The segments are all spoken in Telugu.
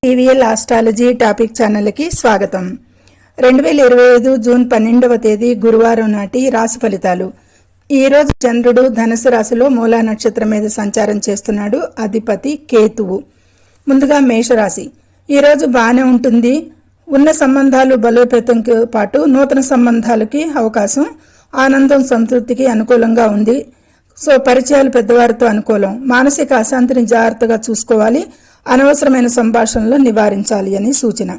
టీవీఎల్ ఆస్ట్రాలజీ టాపిక్ ఛానల్కి స్వాగతం. 2025 జూన్ 12వ తేదీ గురువారం నాటి రాశి ఫలితాలు. ఈరోజు చంద్రుడు ధనుసు రాశిలో మూలా నక్షత్రం మీద సంచారం చేస్తున్నాడు. అధిపతి కేతువు. ముందుగా మేషరాశి. ఈరోజు బాగానే ఉంటుంది. ఉన్న సంబంధాలు బలోపేతంతో పాటు నూతన సంబంధాలకి అవకాశం, ఆనందం, సంతృప్తికి అనుకూలంగా ఉంది. పరిచయాలు పెద్దవారితో అనుకూలం. మానసిక అశాంతిని జాగ్రత్తగా చూసుకోవాలి. అనవసరమైన సంభాషణలు నివారించాలి అని సూచన.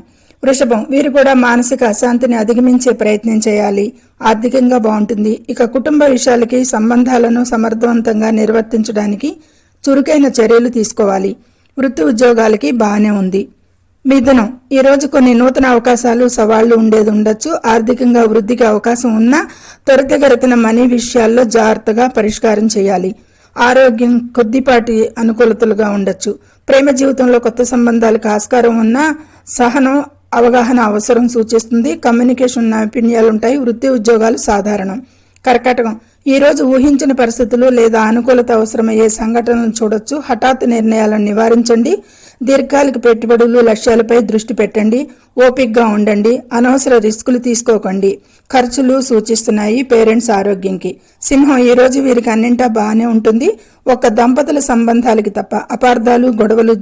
వృషభం. వీరు కూడా మానసిక అశాంతిని అధిగమించే ప్రయత్నం చేయాలి. ఆర్థికంగా బాగుంటుంది. ఇక కుటుంబ విషయాలకి, సంబంధాలను సమర్థవంతంగా నిర్వర్తించడానికి చురుకైన చర్యలు తీసుకోవాలి. వృత్తి ఉద్యోగాలకి బాగానే ఉంది. మిథునం. ఈరోజు కొన్ని నూతన అవకాశాలు, సవాళ్లు ఉండొచ్చు. ఆర్థికంగా వృద్ధికి అవకాశం ఉన్నా త్వరితగతిన మనీ విషయాల్లో జాగ్రత్తగా పరిష్కారం చేయాలి. ఆరోగ్యం కొద్దిపాటి అనుకూలతలుగా ఉండొచ్చు. ప్రేమ జీవితంలో కొత్త సంబంధాలకు ఆస్కారం ఉన్నా సహనం, అవగాహన అవసరం సూచిస్తుంది. కమ్యూనికేషన్ నైపుణ్యాలుంటాయి. వృత్తి ఉద్యోగాలు సాధారణం. కర్కాటకం. ఈరోజు ఊహించిన పరిస్థితులు లేదా అనుకూలత అవసరమయ్యే సంఘటనలను చూడొచ్చు. హఠాత్ నిర్ణయాలను నివారించండి. దీర్ఘకాలిక పెట్టుబడులు, లక్ష్యాలపై దృష్టి పెట్టండి. ఓపికగా ఉండండి. అనవసర రిస్కులు తీసుకోకండి. ఖర్చులు సూచిస్తున్నాయి పేరెంట్స్ ఆరోగ్యంకి. సింహం. ఈరోజు వీరికి అన్నింటా బాగానే ఉంటుంది. ఒక దంపతుల సంబంధాలకి తప్ప అపార్థాలు, గొడవలు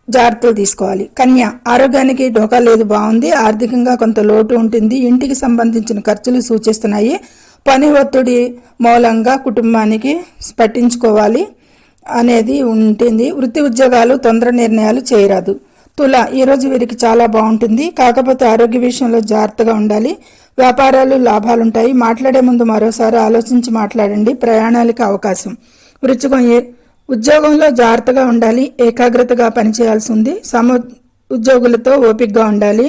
జాగ్రత్తలు తీసుకోవాలి. కన్య. ఆరోగ్యానికి ఢోకా లేదు, బాగుంది. ఆర్థికంగా కొంత లోటు ఉంటుంది. ఇంటికి సంబంధించిన ఖర్చులు సూచిస్తున్నాయి. పని ఒత్తిడి మూలంగా కుటుంబానికి పట్టించుకోవాలి అనేది ఉంటుంది. వృత్తి ఉద్యోగాలు తొందర నిర్ణయాలు చేయరాదు. తుల. ఈరోజు వీరికి చాలా బాగుంటుంది. కాకపోతే ఆరోగ్య విషయంలో జాగ్రత్తగా ఉండాలి. వ్యాపారాలు లాభాలుంటాయి. మాట్లాడే ముందు మరోసారి ఆలోచించి మాట్లాడండి. ప్రయాణాలకు అవకాశం. వృశ్చికం. ఉద్యోగంలో జాగ్రత్తగా ఉండాలి. ఏకాగ్రతగా పనిచేయాల్సి ఉంది. ఉద్యోగులతో ఓపికగా ఉండాలి.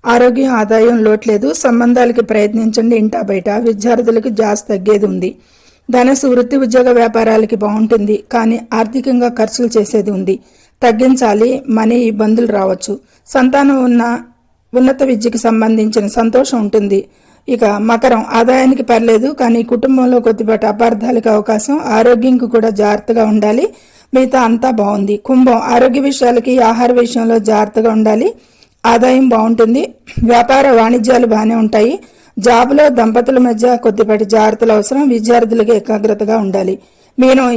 ఆరోగ్యం, ఆదాయం లోట్లేదు. సంబంధాలకి ప్రయత్నించండి ఇంటా బయట. విద్యార్థులకు జాస్ తగ్గేది ఉంది. ధనస్సు. వృత్తి ఉద్యోగ వ్యాపారాలకి బాగుంటుంది. కానీ ఆర్థికంగా ఖర్చులు చేసేది ఉంది. తగ్గించాలి. మనీ ఇబ్బందులు రావచ్చు. సంతానం ఉన్నత విద్యకి సంబంధించిన సంతోషం ఉంటుంది. ఇక మకరం. ఆదాయానికి పర్లేదు, కానీ కుటుంబంలో కొద్దిపాటి అపార్థాలకు అవకాశం. ఆరోగ్యంకి కూడా జాగ్రత్తగా ఉండాలి. మిగతా అంతా బాగుంది. కుంభం. ఆరోగ్య విషయాలకి, ఆహార విషయంలో జాగ్రత్తగా ఉండాలి. ఆదాయం బాగుంటుంది. వ్యాపార వాణిజ్యాలు బాగానే ఉంటాయి. జాబ్లో దంపతుల మధ్య కొద్దిపాటి జాగ్రత్తలు అవసరం. విద్యార్థులకు ఏకాగ్రతగా ఉండాలి.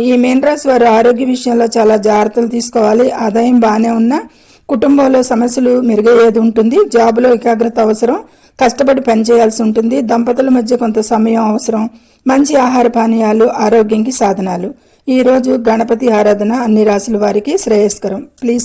ఈ మీన రాశి వారు ఆరోగ్య విషయంలో చాలా జాగ్రత్తలు తీసుకోవాలి. ఆదాయం బాగానే ఉన్నా కుటుంబంలో సమస్యలు మెరుగయ్యేది ఉంటుంది. జాబ్లో ఏకాగ్రత అవసరం. కష్టపడి పనిచేయాల్సి ఉంటుంది. దంపతుల మధ్య కొంత సమయం అవసరం. మంచి ఆహార పానీయాలు ఆరోగ్యంకి సాధనాలు. ఈరోజు గణపతి ఆరాధన అన్ని రాశుల వారికి శ్రేయస్కరం. ప్లీజ్